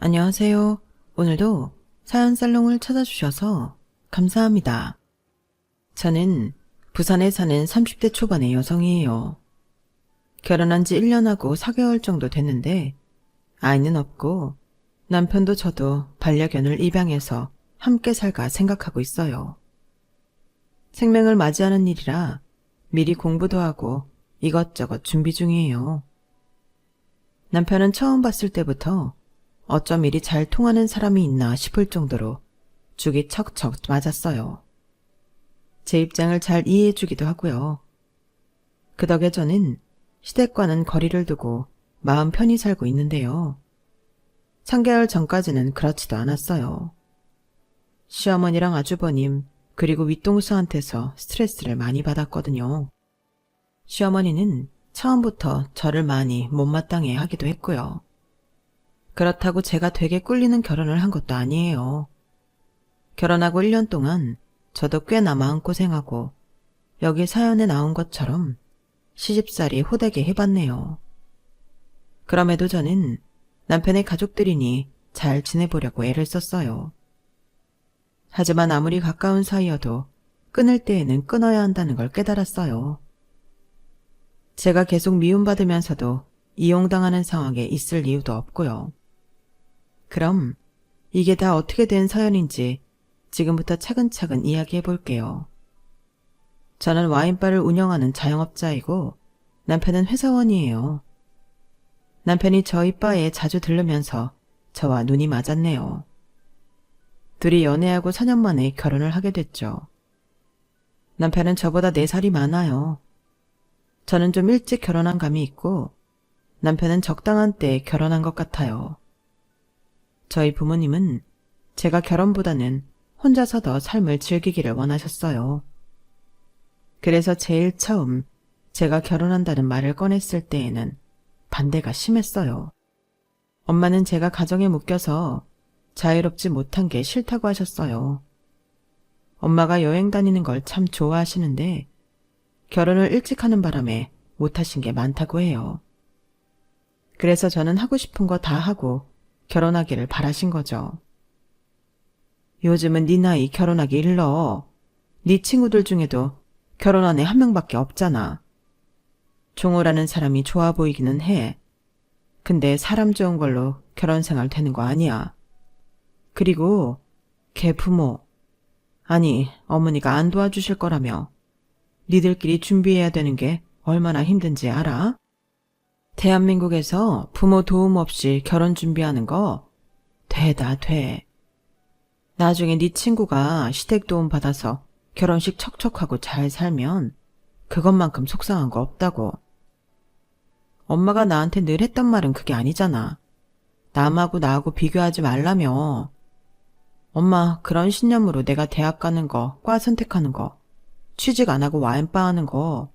안녕하세요. 오늘도 사연 살롱을 찾아주셔서 감사합니다. 저는 부산에 사는 30대 초반의 여성이에요. 결혼한 지 1년하고 4개월 정도 됐는데 아이는 없고 남편도 저도 반려견을 입양해서 함께 살까 생각하고 있어요. 생명을 맞이하는 일이라 미리 공부도 하고 이것저것 준비 중이에요. 남편은 처음 봤을 때부터 어쩜 이리 잘 통하는 사람이 있나 싶을 정도로 죽이 척척 맞았어요. 제 입장을 잘 이해해주기도 하고요. 그 덕에 저는 시댁과는 거리를 두고 마음 편히 살고 있는데요. 3개월 전까지는 그렇지도 않았어요. 시어머니랑 아주버님 그리고 윗동수한테서 스트레스를 많이 받았거든요. 시어머니는 처음부터 저를 많이 못마땅해 하기도 했고요. 그렇다고 제가 되게 꿀리는 결혼을 한 것도 아니에요. 결혼하고 1년 동안 저도 꽤나 마음고생하고 여기 사연에 나온 것처럼 시집살이 호되게 해봤네요. 그럼에도 저는 남편의 가족들이니 잘 지내보려고 애를 썼어요. 하지만 아무리 가까운 사이여도 끊을 때에는 끊어야 한다는 걸 깨달았어요. 제가 계속 미움받으면서도 이용당하는 상황에 있을 이유도 없고요. 그럼 이게 다 어떻게 된 사연인지 지금부터 차근차근 이야기해 볼게요. 저는 와인바를 운영하는 자영업자이고 남편은 회사원이에요. 남편이 저희 바에 자주 들르면서 저와 눈이 맞았네요. 둘이 연애하고 4년 만에 결혼을 하게 됐죠. 남편은 저보다 4살이 많아요. 저는 좀 일찍 결혼한 감이 있고 남편은 적당한 때에 결혼한 것 같아요. 저희 부모님은 제가 결혼보다는 혼자서 더 삶을 즐기기를 원하셨어요. 그래서 제일 처음 제가 결혼한다는 말을 꺼냈을 때에는 반대가 심했어요. 엄마는 제가 가정에 묶여서 자유롭지 못한 게 싫다고 하셨어요. 엄마가 여행 다니는 걸 참 좋아하시는데 결혼을 일찍 하는 바람에 못하신 게 많다고 해요. 그래서 저는 하고 싶은 거 다 하고 결혼하기를 바라신 거죠. 요즘은 네 나이 결혼하기 일러. 네 친구들 중에도 결혼한 애 한 명밖에 없잖아. 종호라는 사람이 좋아 보이기는 해. 근데 사람 좋은 걸로 결혼 생활 되는 거 아니야. 그리고 걔 부모, 아니 어머니가 안 도와주실 거라며. 니들끼리 준비해야 되는 게 얼마나 힘든지 알아? 대한민국에서 부모 도움 없이 결혼 준비하는 거 되다 돼. 나중에 네 친구가 시댁 도움 받아서 결혼식 척척하고 잘 살면 그것만큼 속상한 거 없다고. 엄마가 나한테 늘 했던 말은 그게 아니잖아. 남하고 나하고 비교하지 말라며. 엄마 그런 신념으로 내가 대학 가는 거, 과 선택하는 거, 취직 안 하고 와인바 하는 거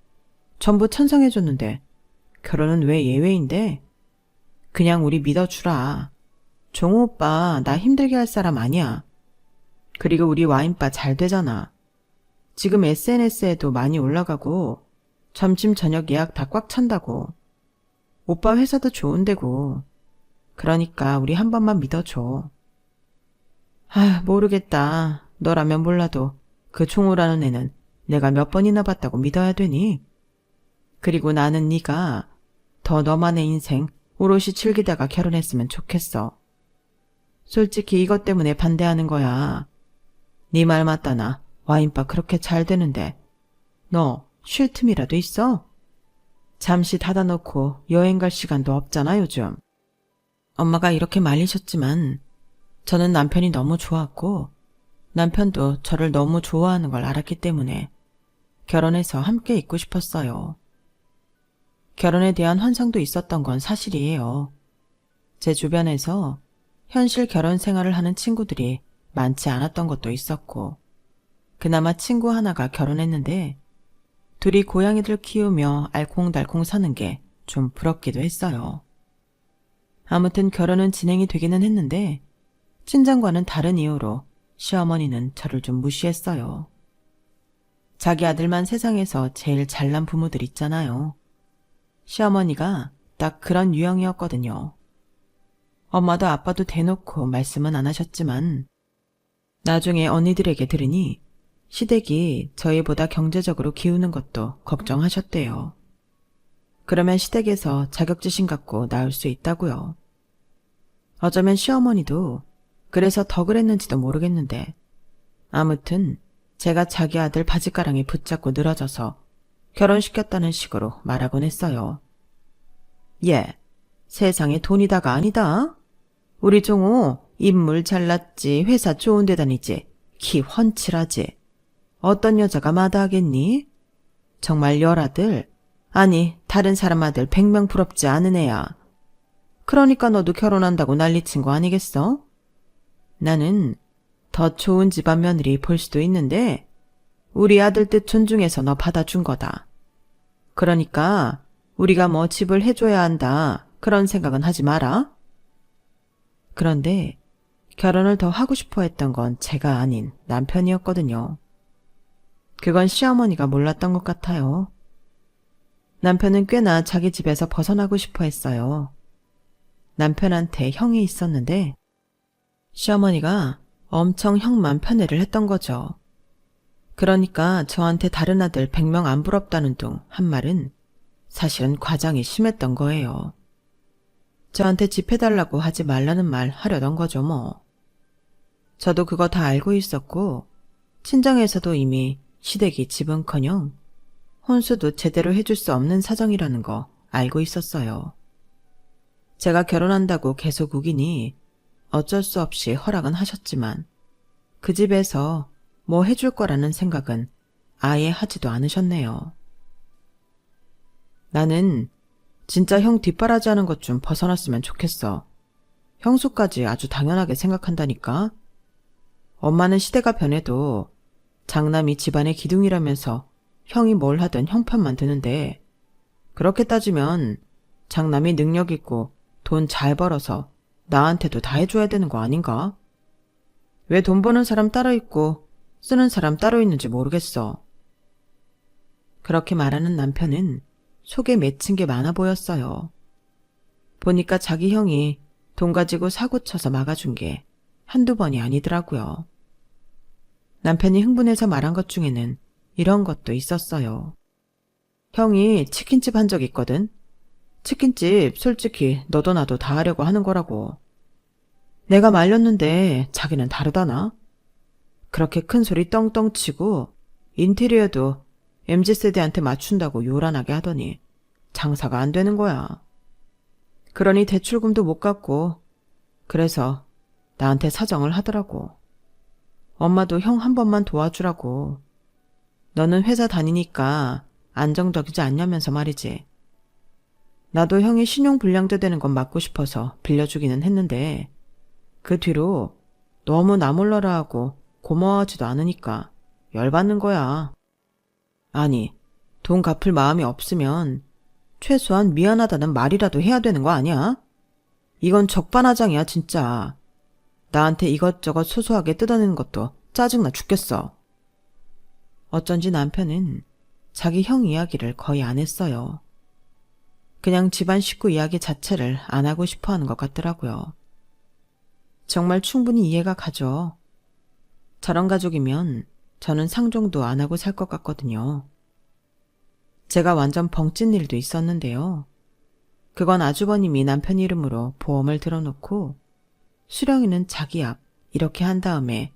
전부 찬성해줬는데 결혼은 왜 예외인데? 그냥 우리 믿어주라. 종호 오빠 나 힘들게 할 사람 아니야. 그리고 우리 와인바 잘 되잖아. 지금 SNS에도 많이 올라가고 점심 저녁 예약 다 꽉 찬다고. 오빠 회사도 좋은 데고. 그러니까 우리 한 번만 믿어줘. 아 모르겠다. 너라면 몰라도 그 종호라는 애는 내가 몇 번이나 봤다고 믿어야 되니? 그리고 나는 네가 더 너만의 인생 오롯이 즐기다가 결혼했으면 좋겠어. 솔직히 이것 때문에 반대하는 거야. 네 말 맞다나 와인바 그렇게 잘 되는데 너 쉴 틈이라도 있어? 잠시 닫아놓고 여행 갈 시간도 없잖아 요즘. 엄마가 이렇게 말리셨지만 저는 남편이 너무 좋았고 남편도 저를 너무 좋아하는 걸 알았기 때문에 결혼해서 함께 있고 싶었어요. 결혼에 대한 환상도 있었던 건 사실이에요. 제 주변에서 현실 결혼 생활을 하는 친구들이 많지 않았던 것도 있었고 그나마 친구 하나가 결혼했는데 둘이 고양이들 키우며 알콩달콩 사는 게 좀 부럽기도 했어요. 아무튼 결혼은 진행이 되기는 했는데 친정과는 다른 이유로 시어머니는 저를 좀 무시했어요. 자기 아들만 세상에서 제일 잘난 부모들 있잖아요. 시어머니가 딱 그런 유형이었거든요. 엄마도 아빠도 대놓고 말씀은 안 하셨지만 나중에 언니들에게 들으니 시댁이 저희보다 경제적으로 기우는 것도 걱정하셨대요. 그러면 시댁에서 자격지심 갖고 나올 수 있다고요. 어쩌면 시어머니도 그래서 더 그랬는지도 모르겠는데 아무튼 제가 자기 아들 바지가랑이 붙잡고 늘어져서 결혼시켰다는 식으로 말하곤 했어요. 예, 세상에 돈이다가 아니다. 우리 종호 인물 잘났지, 회사 좋은 데 다니지, 키 훤칠하지. 어떤 여자가 마다하겠니? 정말 열아들, 아니 다른 사람 아들 100명 부럽지 않은 애야. 그러니까 너도 결혼한다고 난리친 거 아니겠어? 나는 더 좋은 집안 며느리 볼 수도 있는데 우리 아들 뜻 존중해서 너 받아준 거다. 그러니까 우리가 뭐 집을 해줘야 한다 그런 생각은 하지 마라. 그런데 결혼을 더 하고 싶어 했던 건 제가 아닌 남편이었거든요. 그건 시어머니가 몰랐던 것 같아요. 남편은 꽤나 자기 집에서 벗어나고 싶어 했어요. 남편한테 형이 있었는데 시어머니가 엄청 형만 편애를 했던 거죠. 그러니까 저한테 다른 아들 100명 안 부럽다는 둥 한 말은 사실은 과장이 심했던 거예요. 저한테 집 해달라고 하지 말라는 말 하려던 거죠 뭐. 저도 그거 다 알고 있었고 친정에서도 이미 시댁이 집은커녕 혼수도 제대로 해줄 수 없는 사정이라는 거 알고 있었어요. 제가 결혼한다고 계속 우기니 어쩔 수 없이 허락은 하셨지만 그 집에서 뭐 해줄 거라는 생각은 아예 하지도 않으셨네요. 나는 진짜 형 뒷바라지 하는 것 좀 벗어났으면 좋겠어. 형수까지 아주 당연하게 생각한다니까. 엄마는 시대가 변해도 장남이 집안의 기둥이라면서 형이 뭘 하든 형 편만 드는데 그렇게 따지면 장남이 능력 있고 돈 잘 벌어서 나한테도 다 해줘야 되는 거 아닌가? 왜 돈 버는 사람 따로 있고 쓰는 사람 따로 있는지 모르겠어. 그렇게 말하는 남편은 속에 맺힌 게 많아 보였어요. 보니까 자기 형이 돈 가지고 사고 쳐서 막아준 게 한두 번이 아니더라고요. 남편이 흥분해서 말한 것 중에는 이런 것도 있었어요. 형이 치킨집 한 적 있거든. 치킨집 솔직히 너도 나도 다 하려고 하는 거라고. 내가 말렸는데 자기는 다르다나? 그렇게 큰 소리 떵떵 치고 인테리어도 MZ세대한테 맞춘다고 요란하게 하더니 장사가 안 되는 거야. 그러니 대출금도 못 갚고 그래서 나한테 사정을 하더라고. 엄마도 형 한 번만 도와주라고. 너는 회사 다니니까 안정적이지 않냐면서 말이지. 나도 형이 신용불량자 되는 건 막고 싶어서 빌려주기는 했는데 그 뒤로 너무 나 몰라라 하고 고마워하지도 않으니까 열받는 거야. 아니, 돈 갚을 마음이 없으면 최소한 미안하다는 말이라도 해야 되는 거 아니야? 이건 적반하장이야 진짜. 나한테 이것저것 소소하게 뜯어내는 것도 짜증나 죽겠어. 어쩐지 남편은 자기 형 이야기를 거의 안 했어요. 그냥 집안 식구 이야기 자체를 안 하고 싶어 하는 것 같더라고요. 정말 충분히 이해가 가죠. 저런 가족이면 저는 상종도 안 하고 살 것 같거든요. 제가 완전 벙찐 일도 있었는데요. 그건 아주버님이 남편 이름으로 보험을 들어놓고 수령이는 자기 앞 이렇게 한 다음에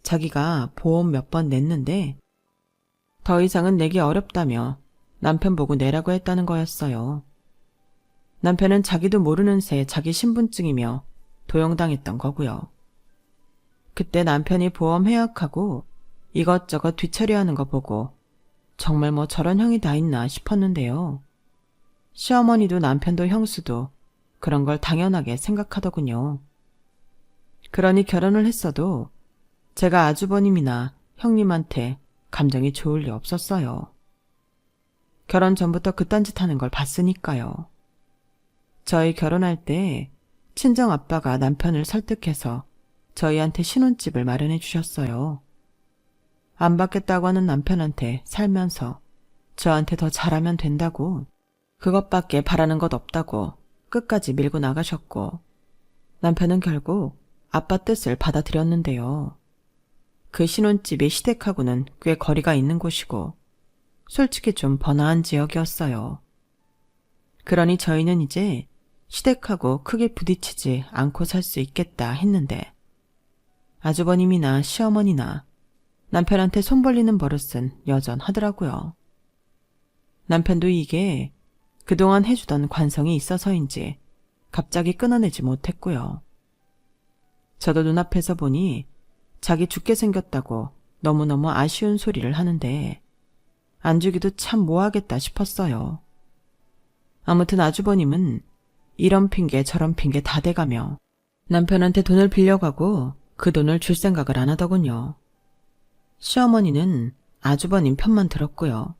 자기가 보험 몇 번 냈는데 더 이상은 내기 어렵다며 남편 보고 내라고 했다는 거였어요. 남편은 자기도 모르는 새 자기 신분증이며 도용당했던 거고요. 그때 남편이 보험 해약하고 이것저것 뒤처리하는 거 보고 정말 뭐 저런 형이 다 있나 싶었는데요. 시어머니도 남편도 형수도 그런 걸 당연하게 생각하더군요. 그러니 결혼을 했어도 제가 아주버님이나 형님한테 감정이 좋을 리 없었어요. 결혼 전부터 그딴 짓 하는 걸 봤으니까요. 저희 결혼할 때 친정아빠가 남편을 설득해서 저희한테 신혼집을 마련해 주셨어요. 안 받겠다고 하는 남편한테 살면서 저한테 더 잘하면 된다고 그것밖에 바라는 것 없다고 끝까지 밀고 나가셨고 남편은 결국 아빠 뜻을 받아들였는데요. 그 신혼집이 시댁하고는 꽤 거리가 있는 곳이고 솔직히 좀 번화한 지역이었어요. 그러니 저희는 이제 시댁하고 크게 부딪히지 않고 살 수 있겠다 했는데 아주버님이나 시어머니나 남편한테 손 벌리는 버릇은 여전하더라고요. 남편도 이게 그동안 해주던 관성이 있어서인지 갑자기 끊어내지 못했고요. 저도 눈앞에서 보니 자기 죽게 생겼다고 너무너무 아쉬운 소리를 하는데 안 주기도 참 뭐하겠다 싶었어요. 아무튼 아주버님은 이런 핑계 저런 핑계 다 대가며 남편한테 돈을 빌려가고 그 돈을 줄 생각을 안 하더군요. 시어머니는 아주버님 편만 들었고요.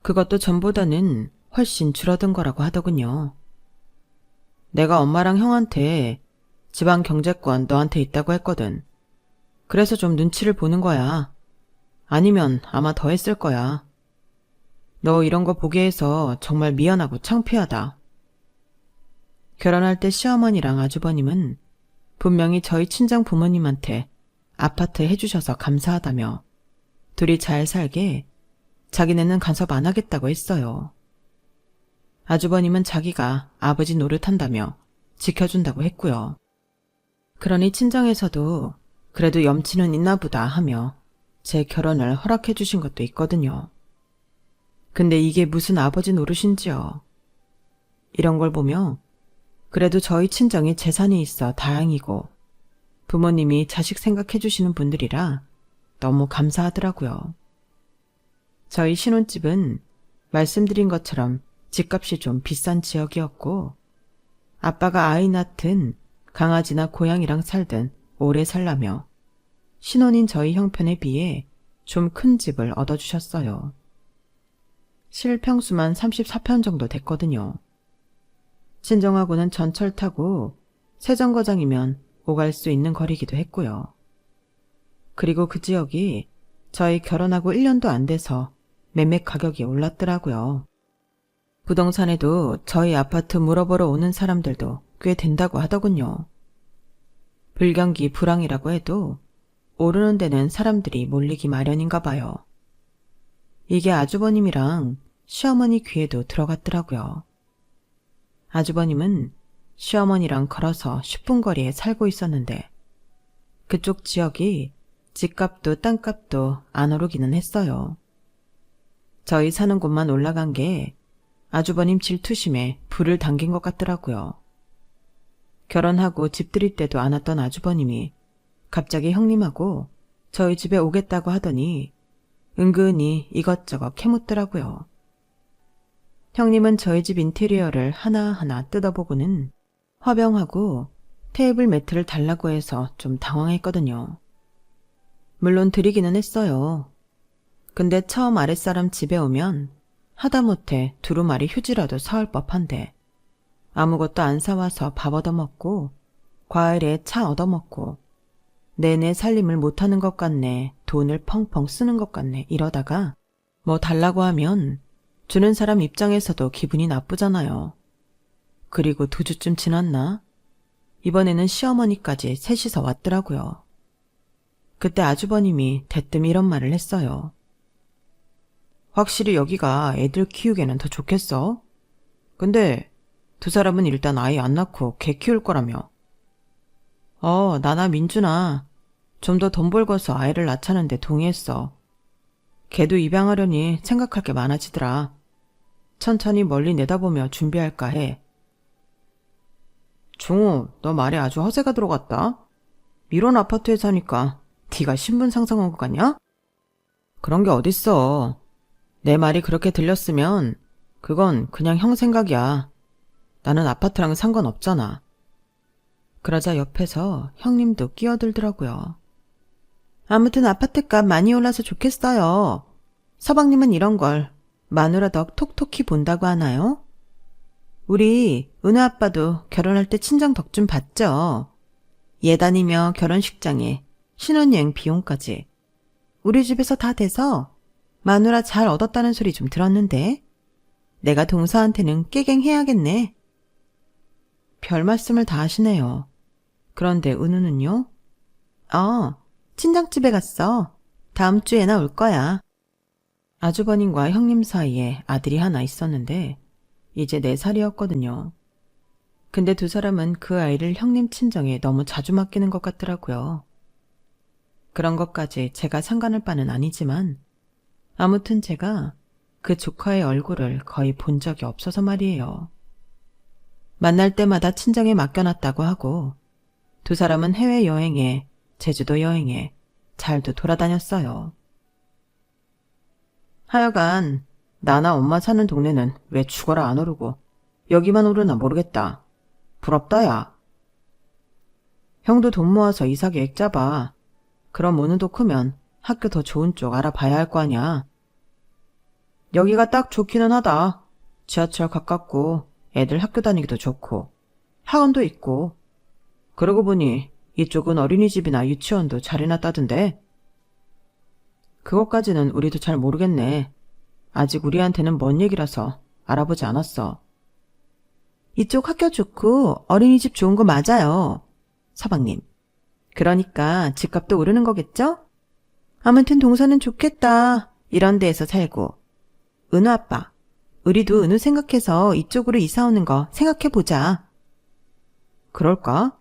그것도 전보다는 훨씬 줄어든 거라고 하더군요. 내가 엄마랑 형한테 집안 경제권 너한테 있다고 했거든. 그래서 좀 눈치를 보는 거야. 아니면 아마 더 했을 거야. 너 이런 거 보게 해서 정말 미안하고 창피하다. 결혼할 때 시어머니랑 아주버님은 분명히 저희 친정 부모님한테 아파트 해주셔서 감사하다며 둘이 잘 살게 자기네는 간섭 안 하겠다고 했어요. 아주버님은 자기가 아버지 노릇한다며 지켜준다고 했고요. 그러니 친정에서도 그래도 염치는 있나 보다 하며 제 결혼을 허락해 주신 것도 있거든요. 근데 이게 무슨 아버지 노릇인지요. 이런 걸 보며 그래도 저희 친정이 재산이 있어 다행이고 부모님이 자식 생각해 주시는 분들이라 너무 감사하더라고요. 저희 신혼집은 말씀드린 것처럼 집값이 좀 비싼 지역이었고 아빠가 아이 낳든 강아지나 고양이랑 살든 오래 살라며 신혼인 저희 형편에 비해 좀 큰 집을 얻어주셨어요. 실평수만 34편 정도 됐거든요. 친정하고는 전철 타고 세정거장이면 오갈 수 있는 거리기도 했고요. 그리고 그 지역이 저희 결혼하고 1년도 안 돼서 매매 가격이 올랐더라고요. 부동산에도 저희 아파트 물어보러 오는 사람들도 꽤 된다고 하더군요. 불경기 불황이라고 해도 오르는 데는 사람들이 몰리기 마련인가 봐요. 이게 아주버님이랑 시어머니 귀에도 들어갔더라고요. 아주버님은 시어머니랑 걸어서 10분 거리에 살고 있었는데 그쪽 지역이 집값도 땅값도 안 오르기는 했어요. 저희 사는 곳만 올라간 게 아주버님 질투심에 불을 당긴 것 같더라고요. 결혼하고 집 들일 때도 안 왔던 아주버님이 갑자기 형님하고 저희 집에 오겠다고 하더니 은근히 이것저것 캐묻더라고요. 형님은 저희 집 인테리어를 하나하나 뜯어보고는 화병하고 테이블 매트를 달라고 해서 좀 당황했거든요. 물론 드리기는 했어요. 근데 처음 아랫사람 집에 오면 하다못해 두루마리 휴지라도 사올 법한데 아무것도 안 사와서 밥 얻어먹고 과일에 차 얻어먹고 내내 살림을 못하는 것 같네, 돈을 펑펑 쓰는 것 같네 이러다가 뭐 달라고 하면 주는 사람 입장에서도 기분이 나쁘잖아요. 그리고 2주쯤 지났나? 이번에는 시어머니까지 셋이서 왔더라고요. 그때 아주버님이 대뜸 이런 말을 했어요. 확실히 여기가 애들 키우기에는 더 좋겠어? 근데 2사람은 일단 아이 안 낳고 개 키울 거라며. 나나 민준아 좀 더 돈 벌고서 아이를 낳자는데 동의했어. 걔도 입양하려니 생각할 게 많아지더라. 천천히 멀리 내다보며 준비할까 해. 종우, 너 말에 아주 허세가 들어갔다. 이런 아파트에 사니까 네가 신분 상승한 것 같냐? 그런 게 어딨어. 내 말이 그렇게 들렸으면 그건 그냥 형 생각이야. 나는 아파트랑은 상관없잖아. 그러자 옆에서 형님도 끼어들더라고요. 아무튼 아파트값 많이 올라서 좋겠어요. 서방님은 이런 걸 마누라 덕 톡톡히 본다고 하나요? 우리 은우 아빠도 결혼할 때 친정 덕 좀 봤죠. 예단이며 결혼식장에 신혼여행 비용까지 우리 집에서 다 돼서 마누라 잘 얻었다는 소리 좀 들었는데 내가 동서한테는 깨갱 해야겠네. 별 말씀을 다 하시네요. 그런데 은우는요? 친정집에 갔어. 다음 주에나 올 거야. 아주버님과 형님 사이에 아들이 하나 있었는데 이제 4살이었거든요. 근데 두 사람은 그 아이를 형님 친정에 너무 자주 맡기는 것 같더라고요. 그런 것까지 제가 상관할 바는 아니지만 아무튼 제가 그 조카의 얼굴을 거의 본 적이 없어서 말이에요. 만날 때마다 친정에 맡겨놨다고 하고 두 사람은 해외여행에 제주도 여행에 잘도 돌아다녔어요. 하여간 나나 엄마 사는 동네는 왜 죽어라 안 오르고 여기만 오르나 모르겠다. 부럽다 야. 형도 돈 모아서 이사 계획 짜봐. 그럼 은우도 크면 학교 더 좋은 쪽 알아봐야 할 거 아냐. 여기가 딱 좋기는 하다. 지하철 가깝고 애들 학교 다니기도 좋고 학원도 있고. 그러고 보니 이쪽은 어린이집이나 유치원도 잘 해놨다던데. 그것까지는 우리도 잘 모르겠네. 아직 우리한테는 먼 얘기라서 알아보지 않았어. 이쪽 학교 좋고 어린이집 좋은 거 맞아요. 서방님. 그러니까 집값도 오르는 거겠죠? 아무튼 동서는 좋겠다. 이런 데에서 살고. 은우 아빠, 우리도 은우 생각해서 이쪽으로 이사 오는 거 생각해보자. 그럴까?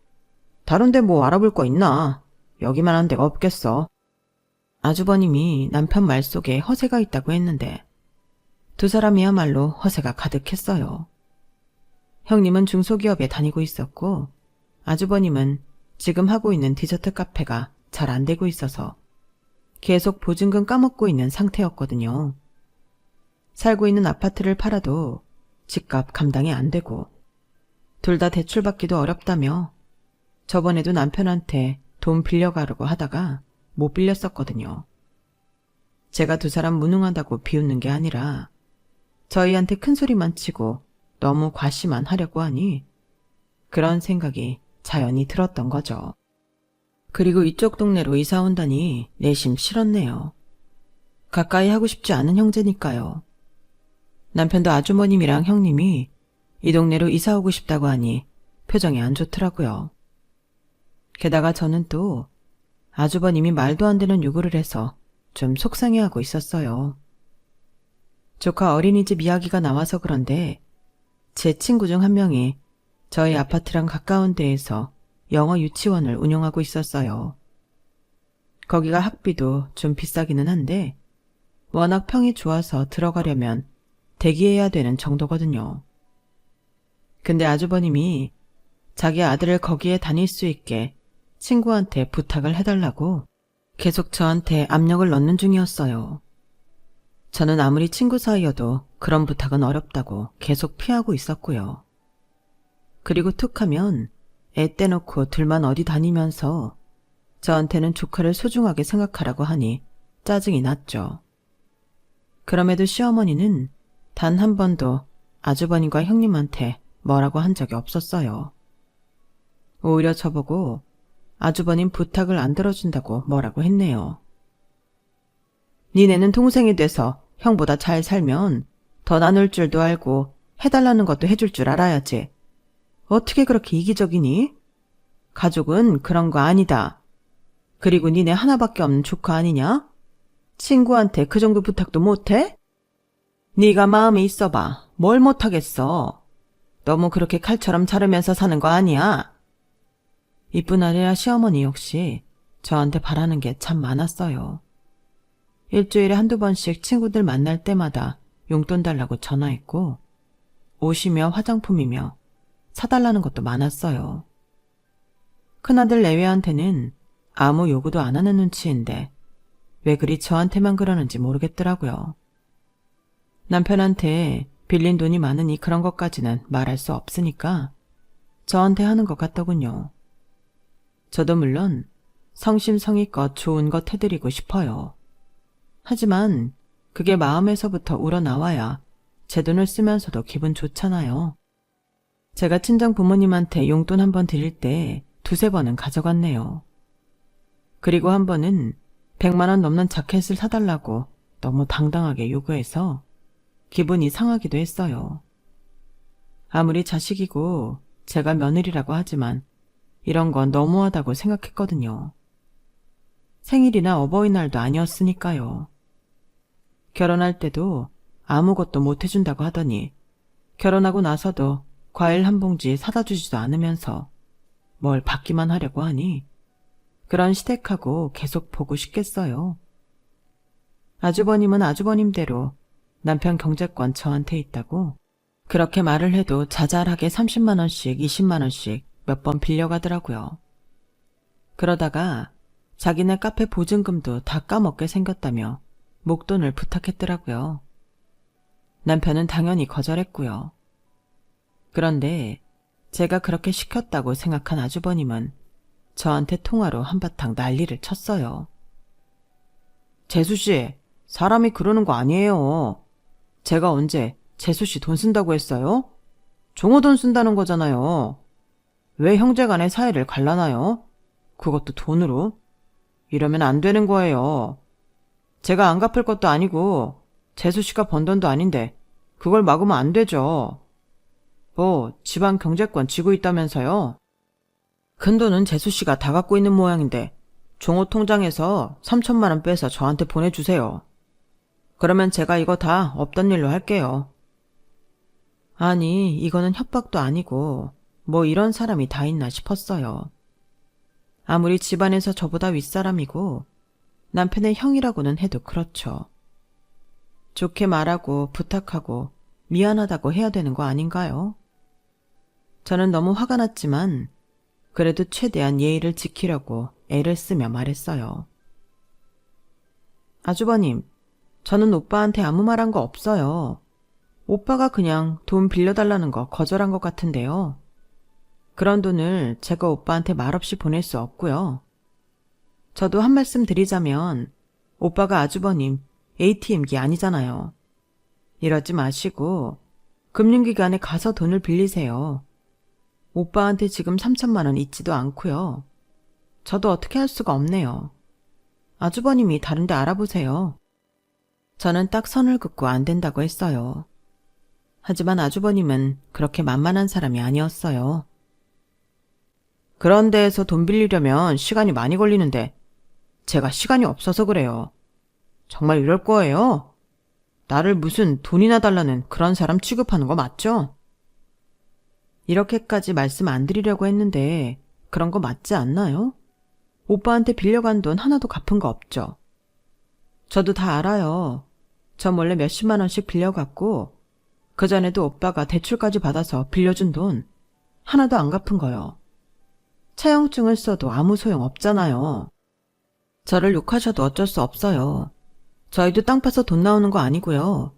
다른 데 뭐 알아볼 거 있나? 여기만 한 데가 없겠어. 아주버님이 남편 말 속에 허세가 있다고 했는데 두 사람이야말로 허세가 가득했어요. 형님은 중소기업에 다니고 있었고 아주버님은 지금 하고 있는 디저트 카페가 잘 안 되고 있어서 계속 보증금 까먹고 있는 상태였거든요. 살고 있는 아파트를 팔아도 집값 감당이 안 되고 둘 다 대출받기도 어렵다며 저번에도 남편한테 돈 빌려가려고 하다가 못 빌렸었거든요. 제가 두 사람 무능하다고 비웃는 게 아니라 저희한테 큰 소리만 치고 너무 과시만 하려고 하니 그런 생각이 자연히 들었던 거죠. 그리고 이쪽 동네로 이사 온다니 내심 싫었네요. 가까이 하고 싶지 않은 형제니까요. 남편도 아주머님이랑 형님이 이 동네로 이사 오고 싶다고 하니 표정이 안 좋더라고요. 게다가 저는 또 아주버님이 말도 안 되는 요구를 해서 좀 속상해하고 있었어요. 조카 어린이집 이야기가 나와서 그런데 제 친구 중 한 명이 저희 아파트랑 가까운 데에서 영어 유치원을 운영하고 있었어요. 거기가 학비도 좀 비싸기는 한데 워낙 평이 좋아서 들어가려면 대기해야 되는 정도거든요. 근데 아주버님이 자기 아들을 거기에 다닐 수 있게 친구한테 부탁을 해달라고 계속 저한테 압력을 넣는 중이었어요. 저는 아무리 친구 사이여도 그런 부탁은 어렵다고 계속 피하고 있었고요. 그리고 툭 하면 애 떼놓고 둘만 어디 다니면서 저한테는 조카를 소중하게 생각하라고 하니 짜증이 났죠. 그럼에도 시어머니는 단 한 번도 아주버님과 형님한테 뭐라고 한 적이 없었어요. 오히려 저보고 아주버님 부탁을 안 들어준다고 뭐라고 했네요. 니네는 동생이 돼서 형보다 잘 살면 더 나눌 줄도 알고 해달라는 것도 해줄 줄 알아야지. 어떻게 그렇게 이기적이니? 가족은 그런 거 아니다. 그리고 니네 하나밖에 없는 조카 아니냐? 친구한테 그 정도 부탁도 못해? 네가 마음에 있어봐. 뭘 못하겠어. 너무 그렇게 칼처럼 자르면서 사는 거 아니야. 이뿐 아니라 시어머니 역시 저한테 바라는 게 참 많았어요. 일주일에 한두 번씩 친구들 만날 때마다 용돈 달라고 전화했고 옷이며 화장품이며 사달라는 것도 많았어요. 큰아들 내외한테는 아무 요구도 안 하는 눈치인데 왜 그리 저한테만 그러는지 모르겠더라고요. 남편한테 빌린 돈이 많으니 그런 것까지는 말할 수 없으니까 저한테 하는 것 같더군요. 저도 물론 성심성의껏 좋은 것 해드리고 싶어요. 하지만 그게 마음에서부터 우러나와야 제 돈을 쓰면서도 기분 좋잖아요. 제가 친정 부모님한테 용돈 한 번 드릴 때 두세 번은 가져갔네요. 그리고 한 번은 100만 원 넘는 자켓을 사달라고 너무 당당하게 요구해서 기분이 상하기도 했어요. 아무리 자식이고 제가 며느리라고 하지만 이런 건 너무하다고 생각했거든요. 생일이나 어버이날도 아니었으니까요. 결혼할 때도 아무것도 못 해준다고 하더니 결혼하고 나서도 과일 한 봉지 사다 주지도 않으면서 뭘 받기만 하려고 하니 그런 시댁하고 계속 보고 싶겠어요. 아주버님은 아주버님대로 남편 경제권 저한테 있다고 그렇게 말을 해도 자잘하게 30만 원씩 20만 원씩 몇 번 빌려가더라고요. 그러다가 자기네 카페 보증금도 다 까먹게 생겼다며 목돈을 부탁했더라고요. 남편은 당연히 거절했고요. 그런데 제가 그렇게 시켰다고 생각한 아주버님은 저한테 통화로 한바탕 난리를 쳤어요. 재수씨, 사람이 그러는 거 아니에요. 제가 언제 재수씨 돈 쓴다고 했어요? 종호 돈 쓴다는 거잖아요. 왜 형제간의 사이를 갈라나요? 그것도 돈으로? 이러면 안 되는 거예요. 제가 안 갚을 것도 아니고 재수씨가 번 돈도 아닌데 그걸 막으면 안 되죠. 뭐 집안 경제권 쥐고 있다면서요? 큰돈은 재수씨가 다 갖고 있는 모양인데 종호 통장에서 3천만 원 빼서 저한테 보내주세요. 그러면 제가 이거 다 없던 일로 할게요. 아니, 이거는 협박도 아니고 뭐 이런 사람이 다 있나 싶었어요. 아무리 집안에서 저보다 윗사람이고 남편의 형이라고는 해도 그렇죠. 좋게 말하고 부탁하고 미안하다고 해야 되는 거 아닌가요? 저는 너무 화가 났지만 그래도 최대한 예의를 지키려고 애를 쓰며 말했어요. 아주버님, 저는 오빠한테 아무 말 한 거 없어요. 오빠가 그냥 돈 빌려달라는 거 거절한 것 같은데요. 그런 돈을 제가 오빠한테 말없이 보낼 수 없고요. 저도 한 말씀 드리자면 오빠가 아주버님 ATM기 아니잖아요. 이러지 마시고 금융기관에 가서 돈을 빌리세요. 오빠한테 지금 3천만 원 있지도 않고요. 저도 어떻게 할 수가 없네요. 아주버님이 다른 데 알아보세요. 저는 딱 선을 긋고 안 된다고 했어요. 하지만 아주버님은 그렇게 만만한 사람이 아니었어요. 그런 데에서 돈 빌리려면 시간이 많이 걸리는데 제가 시간이 없어서 그래요. 정말 이럴 거예요? 나를 무슨 돈이나 달라는 그런 사람 취급하는 거 맞죠? 이렇게까지 말씀 안 드리려고 했는데 그런 거 맞지 않나요? 오빠한테 빌려간 돈 하나도 갚은 거 없죠? 저도 다 알아요. 저 몰래 몇십만 원씩 빌려갔고 그전에도 오빠가 대출까지 받아서 빌려준 돈 하나도 안 갚은 거요. 차용증을 써도 아무 소용 없잖아요. 저를 욕하셔도 어쩔 수 없어요. 저희도 땅 파서 돈 나오는 거 아니고요.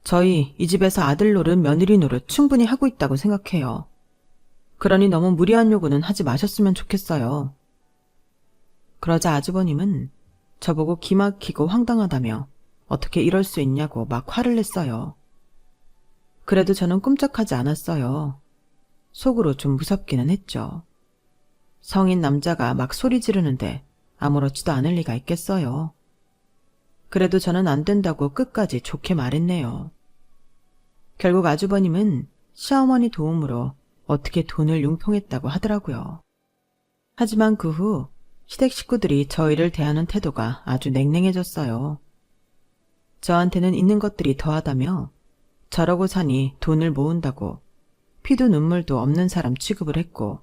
저희 이 집에서 아들 노릇 며느리 노릇 충분히 하고 있다고 생각해요. 그러니 너무 무리한 요구는 하지 마셨으면 좋겠어요. 그러자 아주버님은 저보고 기막히고 황당하다며 어떻게 이럴 수 있냐고 막 화를 냈어요. 그래도 저는 꼼짝하지 않았어요. 속으로 좀 무섭기는 했죠. 성인 남자가 막 소리 지르는데 아무렇지도 않을 리가 있겠어요. 그래도 저는 안 된다고 끝까지 좋게 말했네요. 결국 아주버님은 시어머니 도움으로 어떻게 돈을 융통했다고 하더라고요. 하지만 그 후 시댁 식구들이 저희를 대하는 태도가 아주 냉랭해졌어요. 저한테는 있는 것들이 더하다며 저러고 사니 돈을 모은다고 피도 눈물도 없는 사람 취급을 했고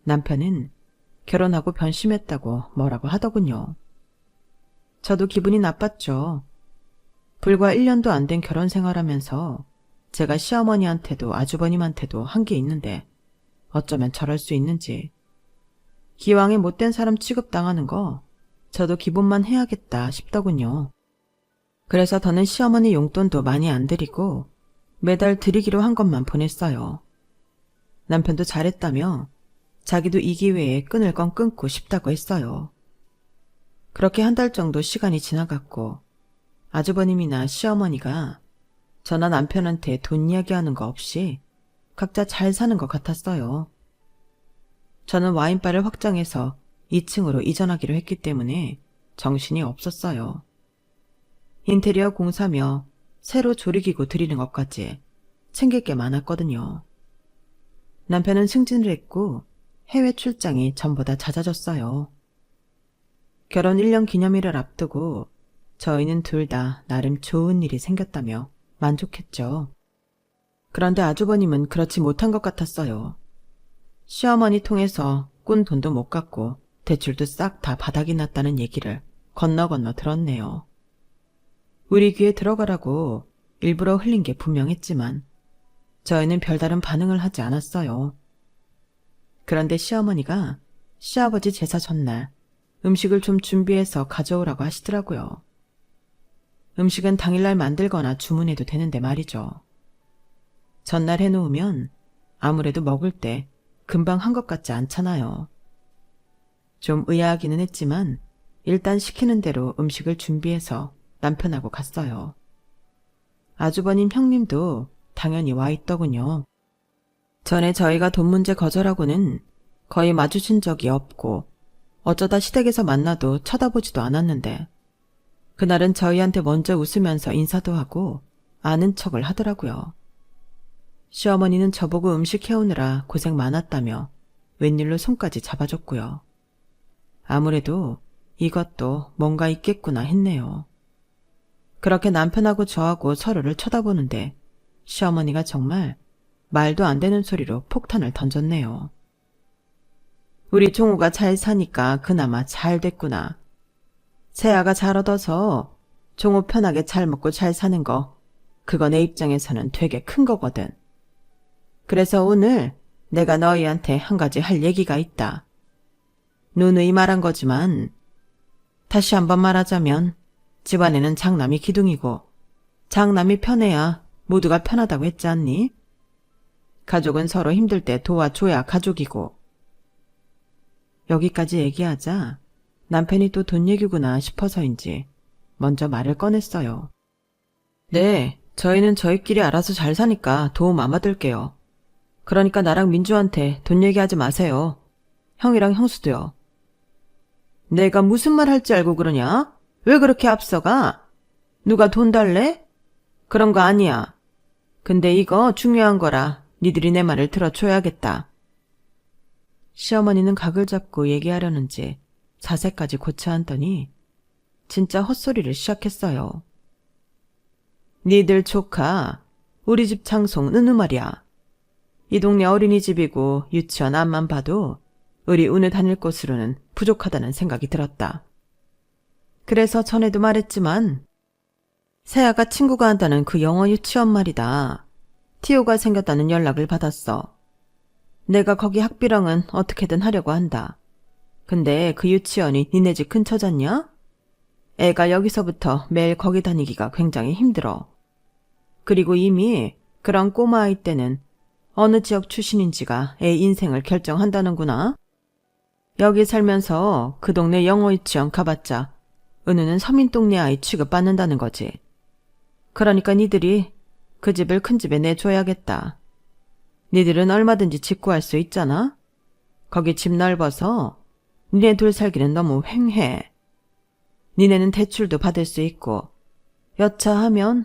남편은 결혼하고 변심했다고 뭐라고 하더군요. 저도 기분이 나빴죠. 불과 1년도 안 된 결혼 생활하면서 제가 시어머니한테도 아주버님한테도 한 게 있는데 어쩌면 저럴 수 있는지. 기왕에 못된 사람 취급당하는 거 저도 기본만 해야겠다 싶더군요. 그래서 더는 시어머니 용돈도 많이 안 드리고 매달 드리기로 한 것만 보냈어요. 남편도 잘했다며 자기도 이 기회에 끊을 건 끊고 싶다고 했어요. 그렇게 한 달 정도 시간이 지나갔고 아주버님이나 시어머니가 저나 남편한테 돈 이야기하는 거 없이 각자 잘 사는 것 같았어요. 저는 와인바를 확장해서 2층으로 이전하기로 했기 때문에 정신이 없었어요. 인테리어 공사며 새로 조리기구 드리는 것까지 챙길 게 많았거든요. 남편은 승진을 했고 해외 출장이 전보다 잦아졌어요. 결혼 1년 기념일을 앞두고 저희는 둘 다 나름 좋은 일이 생겼다며 만족했죠. 그런데 아주버님은 그렇지 못한 것 같았어요. 시어머니 통해서 꾼 돈도 못 갚고 대출도 싹 다 바닥이 났다는 얘기를 건너 들었네요. 우리 귀에 들어가라고 일부러 흘린 게 분명했지만 저희는 별다른 반응을 하지 않았어요. 그런데 시어머니가 시아버지 제사 전날 음식을 좀 준비해서 가져오라고 하시더라고요. 음식은 당일날 만들거나 주문해도 되는데 말이죠. 전날 해놓으면 아무래도 먹을 때 금방 한 것 같지 않잖아요. 좀 의아하기는 했지만 일단 시키는 대로 음식을 준비해서 남편하고 갔어요. 아주버님 형님도 당연히 와 있더군요. 전에 저희가 돈 문제 거절하고는 거의 마주친 적이 없고 어쩌다 시댁에서 만나도 쳐다보지도 않았는데 그날은 저희한테 먼저 웃으면서 인사도 하고 아는 척을 하더라고요. 시어머니는 저보고 음식 해오느라 고생 많았다며 웬일로 손까지 잡아줬고요. 아무래도 이것도 뭔가 있겠구나 했네요. 그렇게 남편하고 저하고 서로를 쳐다보는데 시어머니가 정말 말도 안 되는 소리로 폭탄을 던졌네요. 우리 종우가 잘 사니까 그나마 잘 됐구나. 세아가 잘 얻어서 종우 편하게 잘 먹고 잘 사는 거, 그거 내 입장에서는 되게 큰 거거든. 그래서 오늘 내가 너희한테 한 가지 할 얘기가 있다. 누누이 말한 거지만 다시 한번 말하자면 집안에는 장남이 기둥이고 장남이 편해야 모두가 편하다고 했지 않니? 가족은 서로 힘들 때 도와줘야 가족이고. 여기까지 얘기하자 남편이 또 돈 얘기구나 싶어서인지 먼저 말을 꺼냈어요. 네, 저희는 저희끼리 알아서 잘 사니까 도움 안 받을게요. 그러니까 나랑 민주한테 돈 얘기하지 마세요. 형이랑 형수도요. 내가 무슨 말 할지 알고 그러냐? 왜 그렇게 앞서가? 누가 돈 달래? 그런 거 아니야. 근데 이거 중요한 거라 니들이 내 말을 들어줘야겠다. 시어머니는 각을 잡고 얘기하려는지 자세까지 고쳐 앉더니 진짜 헛소리를 시작했어요. 니들 조카, 우리 집 장송 느느 말이야. 이 동네 어린이집이고 유치원 앞만 봐도 우리 은우 다닐 곳으로는 부족하다는 생각이 들었다. 그래서 전에도 말했지만 세아가 친구가 한다는 그 영어 유치원 말이다. 티오가 생겼다는 연락을 받았어. 내가 거기 학비랑은 어떻게든 하려고 한다. 근데 그 유치원이 니네 집 근처잖냐? 애가 여기서부터 매일 거기 다니기가 굉장히 힘들어. 그리고 이미 그런 꼬마 아이 때는 어느 지역 출신인지가 애 인생을 결정한다는구나. 여기 살면서 그 동네 영어 유치원 가봤자 은우는 서민 동네 아이 취급받는다는 거지. 그러니까 니들이 그 집을 큰 집에 내줘야겠다. 니들은 얼마든지 직구할 수 있잖아. 거기 집 넓어서 니네 둘 살기는 너무 횡해. 니네는 대출도 받을 수 있고 여차하면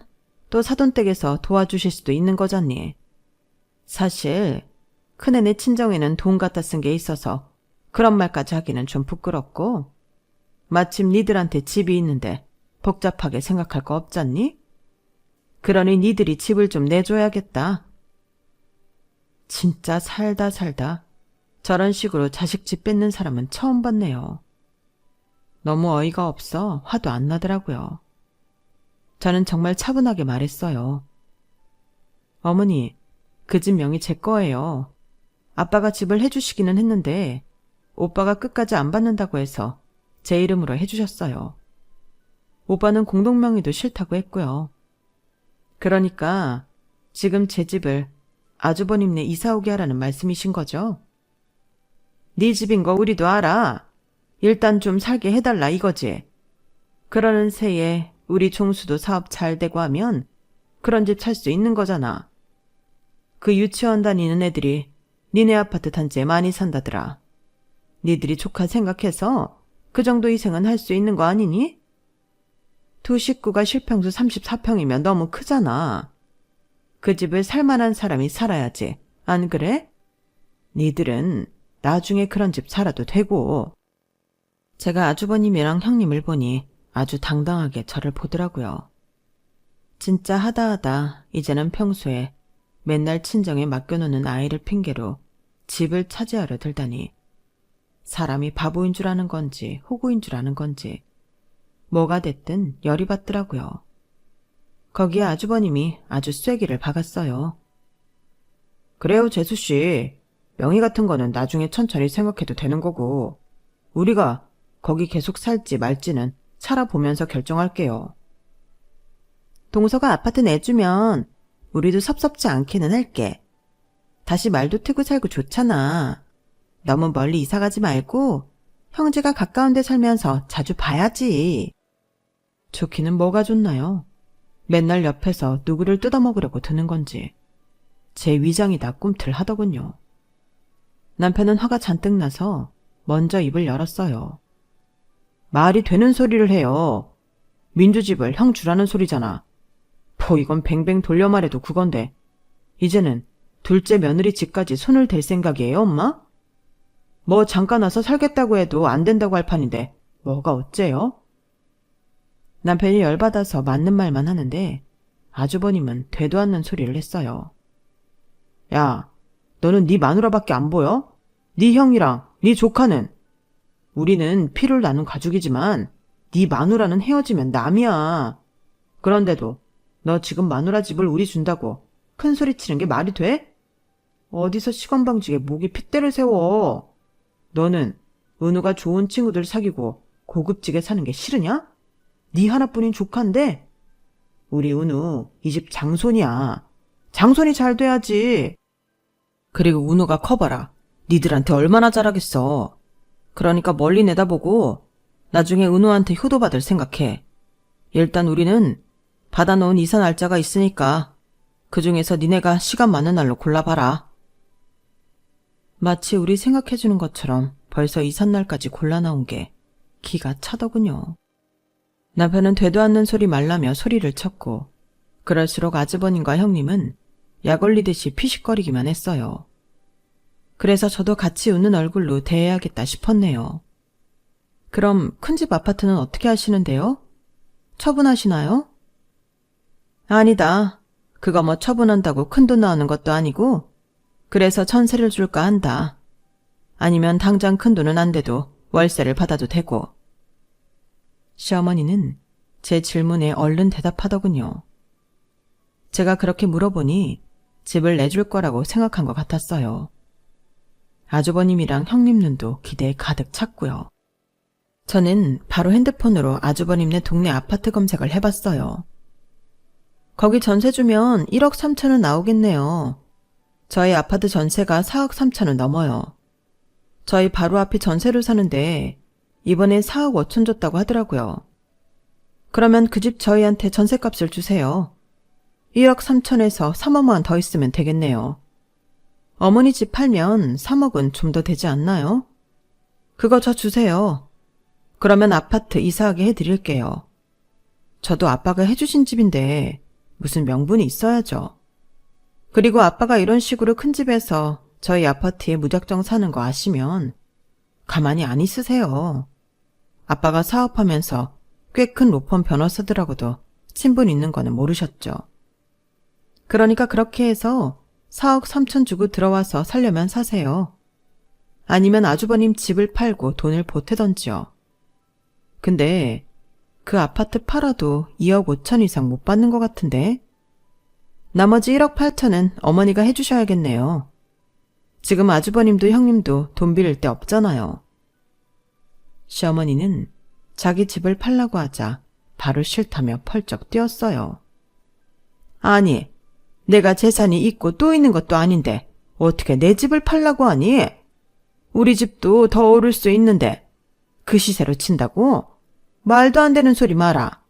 또 사돈댁에서 도와주실 수도 있는 거잖니. 사실 큰애네 친정에는 돈 갖다 쓴 게 있어서 그런 말까지 하기는 좀 부끄럽고 마침 니들한테 집이 있는데 복잡하게 생각할 거 없잖니? 그러니 니들이 집을 좀 내줘야겠다. 진짜 살다 저런 식으로 자식 집 뺏는 사람은 처음 봤네요. 너무 어이가 없어 화도 안 나더라고요. 저는 정말 차분하게 말했어요. 어머니, 그 집 명의 제 거예요. 아빠가 집을 해주시기는 했는데 오빠가 끝까지 안 받는다고 해서 제 이름으로 해주셨어요. 오빠는 공동명의도 싫다고 했고요. 그러니까 지금 제 집을 아주버님네 이사 오게 하라는 말씀이신 거죠? 네 집인 거 우리도 알아. 일단 좀 살게 해달라 이거지. 그러는 새에 우리 종수도 사업 잘 되고 하면 그런 집 살 수 있는 거잖아. 그 유치원 다니는 애들이 니네 아파트 단지에 많이 산다더라. 니들이 조카 생각해서 그 정도 희생은 할 수 있는 거 아니니? 두 식구가 실평수 34평이면 너무 크잖아. 그 집을 살만한 사람이 살아야지. 안 그래? 니들은 나중에 그런 집 살아도 되고. 제가 아주버님이랑 형님을 보니 아주 당당하게 저를 보더라고요. 진짜 하다하다 이제는 평소에 맨날 친정에 맡겨놓는 아이를 핑계로 집을 차지하려 들다니 사람이 바보인 줄 아는 건지 호구인 줄 아는 건지 뭐가 됐든 열이 받더라고요. 거기에 아주버님이 아주 쐐기를 박았어요. 그래요, 재수씨. 명의 같은 거는 나중에 천천히 생각해도 되는 거고 우리가 거기 계속 살지 말지는 살아보면서 결정할게요. 동서가 아파트 내주면 우리도 섭섭지 않기는 할게. 다시 말도 트고 살고 좋잖아. 너무 멀리 이사가지 말고 형제가 가까운 데 살면서 자주 봐야지. 좋기는 뭐가 좋나요? 맨날 옆에서 누구를 뜯어먹으려고 드는 건지 제 위장이 다 꿈틀하더군요. 남편은 화가 잔뜩 나서 먼저 입을 열었어요. 말이 되는 소리를 해요. 민주집을 형 주라는 소리잖아. 뭐 이건 뱅뱅 돌려 말해도 그건데 이제는 둘째 며느리 집까지 손을 댈 생각이에요, 엄마? 뭐 잠깐 와서 살겠다고 해도 안 된다고 할 판인데 뭐가 어째요? 남편이 열받아서 맞는 말만 하는데 아주버님은 되도 않는 소리를 했어요. 야, 너는 네 마누라밖에 안 보여? 네 형이랑 네 조카는? 우리는 피를 나눈 가족이지만 네 마누라는 헤어지면 남이야. 그런데도 너 지금 마누라 집을 우리 준다고 큰 소리 치는 게 말이 돼? 어디서 시건방지게 목에 핏대를 세워. 너는 은우가 좋은 친구들 사귀고 고급지게 사는 게 싫으냐? 네 하나뿐인 조카인데? 우리 은우 이 집 장손이야. 장손이 잘 돼야지. 그리고 은우가 커봐라. 니들한테 얼마나 잘하겠어. 그러니까 멀리 내다보고 나중에 은우한테 효도받을 생각해. 일단 우리는 받아놓은 이사 날짜가 있으니까 그 중에서 니네가 시간 많은 날로 골라봐라. 마치 우리 생각해주는 것처럼 벌써 이삿날까지 골라나온 게 기가 차더군요. 남편은 되도 않는 소리 말라며 소리를 쳤고 그럴수록 아주버님과 형님은 약 올리듯이 피식거리기만 했어요. 그래서 저도 같이 웃는 얼굴로 대해야겠다 싶었네요. 그럼 큰집 아파트는 어떻게 하시는데요? 처분하시나요? 아니다. 그거 뭐 처분한다고 큰돈 나오는 것도 아니고 그래서 전세를 줄까 한다. 아니면 당장 큰돈은 안 돼도 월세를 받아도 되고. 시어머니는 제 질문에 얼른 대답하더군요. 제가 그렇게 물어보니 집을 내줄 거라고 생각한 것 같았어요. 아주버님이랑 형님 눈도 기대에 가득 찼고요. 저는 바로 핸드폰으로 아주버님네 동네 아파트 검색을 해봤어요. 거기 전세 주면 1억 3천은 나오겠네요. 저희 아파트 전세가 4억 3천은 넘어요. 저희 바로 앞이 전세를 사는데 이번에 4억 5천 줬다고 하더라고요. 그러면 그 집 저희한테 전세값을 주세요. 1억 3천에서 3억만 더 있으면 되겠네요. 어머니 집 팔면 3억은 좀 더 되지 않나요? 그거 저 주세요. 그러면 아파트 이사하게 해드릴게요. 저도 아빠가 해주신 집인데 무슨 명분이 있어야죠. 그리고 아빠가 이런 식으로 큰 집에서 저희 아파트에 무작정 사는 거 아시면 가만히 안 있으세요. 아빠가 사업하면서 꽤 큰 로펌 변호사들하고도 친분 있는 거는 모르셨죠. 그러니까 그렇게 해서 4억 3천 주고 들어와서 살려면 사세요. 아니면 아주버님 집을 팔고 돈을 보태던지요. 근데 그 아파트 팔아도 2억 5천 이상 못 받는 것 같은데? 나머지 1억 8천은 어머니가 해주셔야겠네요. 지금 아주버님도 형님도 돈 빌릴 데 없잖아요. 시어머니는 자기 집을 팔라고 하자 바로 싫다며 펄쩍 뛰었어요. 아니, 내가 재산이 있고 또 있는 것도 아닌데 어떻게 내 집을 팔라고 하니? 우리 집도 더 오를 수 있는데 그 시세로 친다고? 말도 안 되는 소리 마라.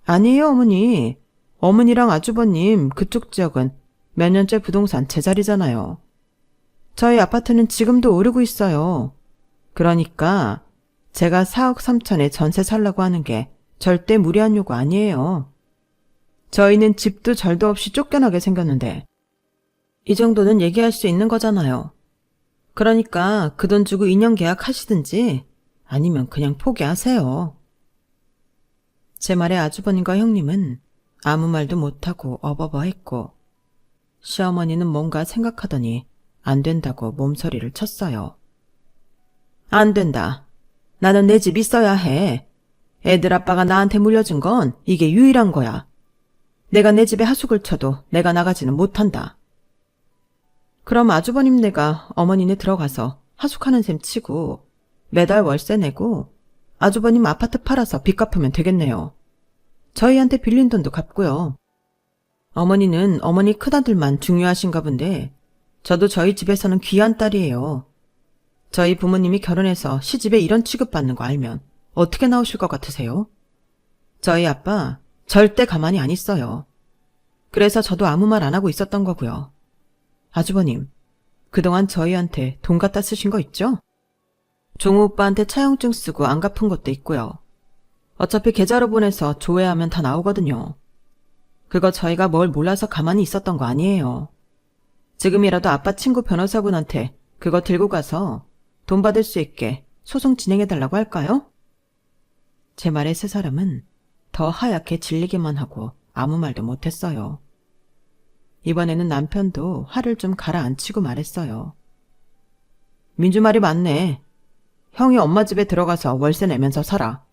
아니에요, 어머니. 어머니랑 아주버님 그쪽 지역은 몇 년째 부동산 제자리잖아요. 저희 아파트는 지금도 오르고 있어요. 그러니까 제가 4억 3천에 전세 살라고 하는 게 절대 무리한 요구 아니에요. 저희는 집도 절도 없이 쫓겨나게 생겼는데 이 정도는 얘기할 수 있는 거잖아요. 그러니까 그 돈 주고 인연 계약하시든지 아니면 그냥 포기하세요. 제 말에 아주버님과 형님은 아무 말도 못하고 어버버했고 시어머니는 뭔가 생각하더니 안 된다고 몸서리를 쳤어요. 안 된다. 나는 내 집 있어야 해. 애들 아빠가 나한테 물려준 건 이게 유일한 거야. 내가 내 집에 하숙을 쳐도 내가 나가지는 못한다. 그럼 아주버님네가 어머니네 들어가서 하숙하는 셈 치고 매달 월세 내고 아주버님 아파트 팔아서 빚 갚으면 되겠네요. 저희한테 빌린 돈도 갚고요. 어머니는 어머니 큰아들만 중요하신가 본데 저도 저희 집에서는 귀한 딸이에요. 저희 부모님이 결혼해서 시집에 이런 취급받는 거 알면 어떻게 나오실 것 같으세요? 저희 아빠 절대 가만히 안 있어요. 그래서 저도 아무 말 안 하고 있었던 거고요. 아주버님, 그동안 저희한테 돈 갖다 쓰신 거 있죠? 종우 오빠한테 차용증 쓰고 안 갚은 것도 있고요. 어차피 계좌로 보내서 조회하면 다 나오거든요. 그거 저희가 뭘 몰라서 가만히 있었던 거 아니에요. 지금이라도 아빠 친구 변호사분한테 그거 들고 가서 돈 받을 수 있게 소송 진행해달라고 할까요? 제 말에 세 사람은 더 하얗게 질리기만 하고 아무 말도 못했어요. 이번에는 남편도 화를 좀 가라앉히고 말했어요. 민주 말이 맞네. 형이 엄마 집에 들어가서 월세 내면서 살아.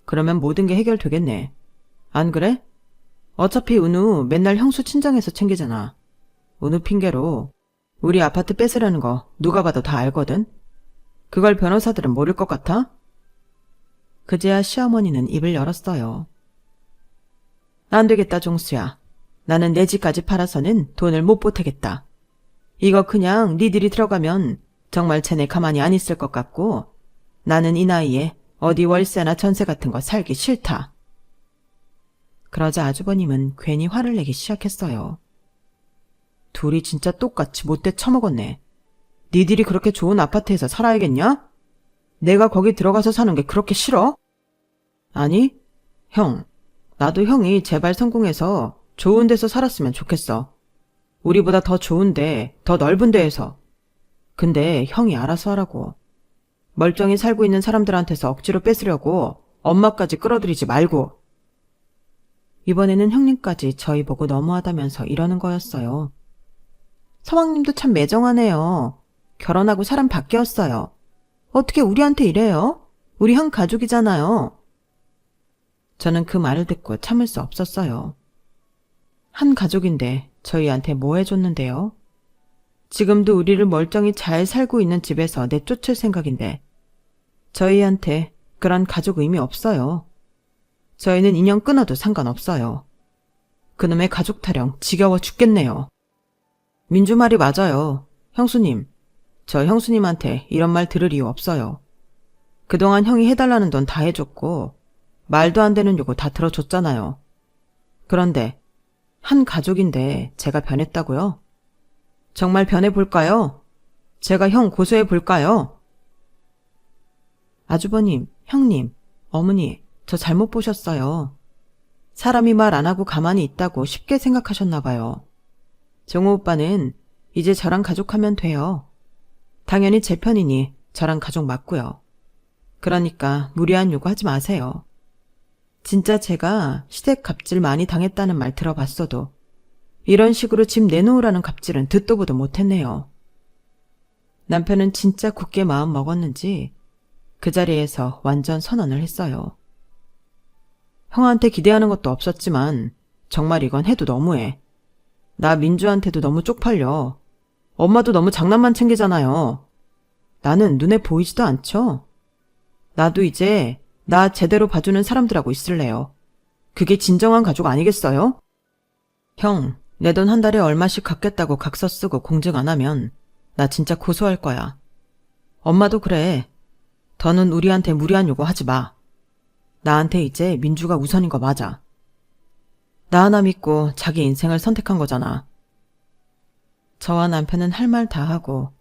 그러면 모든 게 해결되겠네. 안 그래? 어차피 은우 맨날 형수 친정에서 챙기잖아. 은우 핑계로 우리 아파트 뺏으려는 거 누가 봐도 다 알거든. 그걸 변호사들은 모를 것 같아? 그제야 시어머니는 입을 열었어요. 안 되겠다, 종수야. 나는 내 집까지 팔아서는 돈을 못 보태겠다. 이거 그냥 니들이 들어가면 정말 쟤네 가만히 안 있을 것 같고 나는 이 나이에 어디 월세나 전세 같은 거 살기 싫다. 그러자 아주버님은 괜히 화를 내기 시작했어요. 둘이 진짜 똑같이 못돼 처먹었네. 니들이 그렇게 좋은 아파트에서 살아야겠냐? 내가 거기 들어가서 사는 게 그렇게 싫어? 아니, 형. 나도 형이 제발 성공해서 좋은 데서 살았으면 좋겠어. 우리보다 더 좋은데, 더 넓은 데에서. 근데 형이 알아서 하라고. 멀쩡히 살고 있는 사람들한테서 억지로 뺏으려고 엄마까지 끌어들이지 말고. 이번에는 형님까지 저희 보고 너무하다면서 이러는 거였어요. 서방님도 참 매정하네요. 결혼하고 사람 바뀌었어요. 어떻게 우리한테 이래요? 우리 한 가족이잖아요. 저는 그 말을 듣고 참을 수 없었어요. 한 가족인데 저희한테 뭐 해줬는데요? 지금도 우리를 멀쩡히 잘 살고 있는 집에서 내쫓을 생각인데 저희한테 그런 가족 의미 없어요. 저희는 인연 끊어도 상관없어요. 그놈의 가족 타령 지겨워 죽겠네요. 민주 말이 맞아요. 형수님, 저 형수님한테 이런 말 들을 이유 없어요. 그동안 형이 해달라는 돈 다 해줬고 말도 안 되는 요구 다 들어줬잖아요. 그런데 한 가족인데 제가 변했다고요? 정말 변해볼까요? 제가 형 고소해볼까요? 아주버님, 형님, 어머니, 저 잘못 보셨어요. 사람이 말 안 하고 가만히 있다고 쉽게 생각하셨나 봐요. 종호 오빠는 이제 저랑 가족하면 돼요. 당연히 제 편이니 저랑 가족 맞고요. 그러니까 무리한 요구하지 마세요. 진짜 제가 시댁 갑질 많이 당했다는 말 들어봤어도 이런 식으로 집 내놓으라는 갑질은 듣도 보도 못했네요. 남편은 진짜 굳게 마음 먹었는지 그 자리에서 완전 선언을 했어요. 형한테 기대하는 것도 없었지만 정말 이건 해도 너무해. 나 민주한테도 너무 쪽팔려. 엄마도 너무 장난만 챙기잖아요. 나는 눈에 보이지도 않죠? 나도 이제 나 제대로 봐주는 사람들하고 있을래요. 그게 진정한 가족 아니겠어요? 형, 내 돈 한 달에 얼마씩 갚겠다고 각서 쓰고 공증 안 하면 나 진짜 고소할 거야. 엄마도 그래. 더는 우리한테 무리한 요구 하지 마. 나한테 이제 민주가 우선인 거 맞아. 나 하나 믿고 자기 인생을 선택한 거잖아. 저와 남편은 할 말 다 하고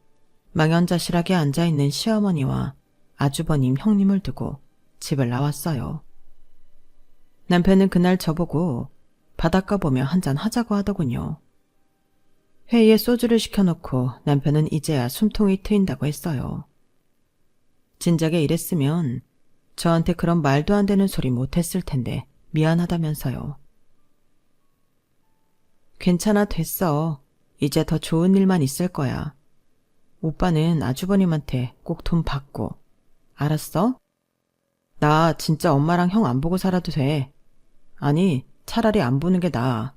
망연자실하게 앉아있는 시어머니와 아주버님 형님을 두고 집을 나왔어요. 남편은 그날 저보고 바닷가 보며 한잔 하자고 하더군요. 회의에 소주를 시켜놓고 남편은 이제야 숨통이 트인다고 했어요. 진작에 이랬으면 저한테 그런 말도 안 되는 소리 못했을 텐데 미안하다면서요. 괜찮아, 됐어. 이제 더 좋은 일만 있을 거야. 오빠는 아주버님한테 꼭 돈 받고. 알았어? 나 진짜 엄마랑 형 안 보고 살아도 돼. 아니, 차라리 안 보는 게 나아.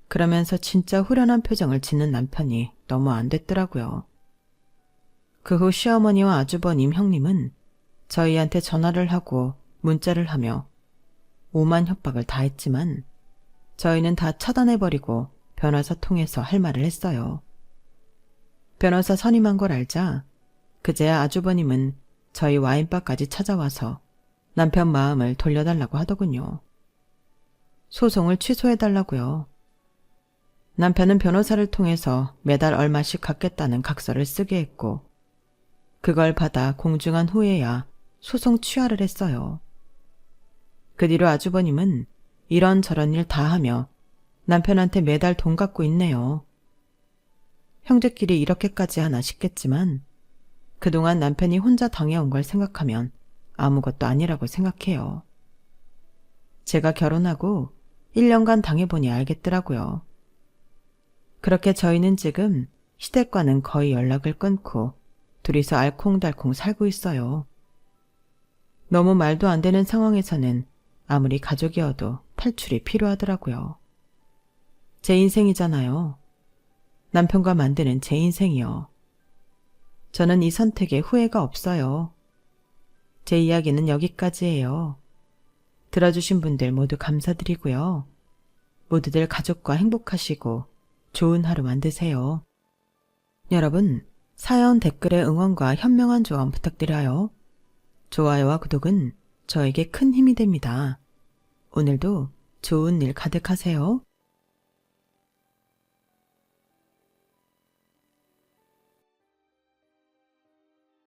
그러면서 진짜 후련한 표정을 짓는 남편이 너무 안 됐더라고요. 그 후 시어머니와 아주버님, 형님은 저희한테 전화를 하고 문자를 하며 오만 협박을 다 했지만 저희는 다 차단해버리고 변호사 통해서 할 말을 했어요. 변호사 선임한 걸 알자 그제야 아주버님은 저희 와인바까지 찾아와서 남편 마음을 돌려달라고 하더군요. 소송을 취소해달라고요. 남편은 변호사를 통해서 매달 얼마씩 갚겠다는 각서를 쓰게 했고 그걸 받아 공증한 후에야 소송 취하를 했어요. 그 뒤로 아주버님은 이런저런 일 다 하며 남편한테 매달 돈 갚고 있네요. 형제끼리 이렇게까지 하나 싶겠지만 그동안 남편이 혼자 당해온 걸 생각하면 아무것도 아니라고 생각해요. 제가 결혼하고 1년간 당해보니 알겠더라고요. 그렇게 저희는 지금 시댁과는 거의 연락을 끊고 둘이서 알콩달콩 살고 있어요. 너무 말도 안 되는 상황에서는 아무리 가족이어도 탈출이 필요하더라고요. 제 인생이잖아요. 남편과 만드는 제 인생이요. 저는 이 선택에 후회가 없어요. 제 이야기는 여기까지예요. 들어주신 분들 모두 감사드리고요. 모두들 가족과 행복하시고 좋은 하루 만드세요. 여러분, 사연 댓글에 응원과 현명한 조언 부탁드려요. 좋아요와 구독은 저에게 큰 힘이 됩니다. 오늘도 좋은 일 가득하세요.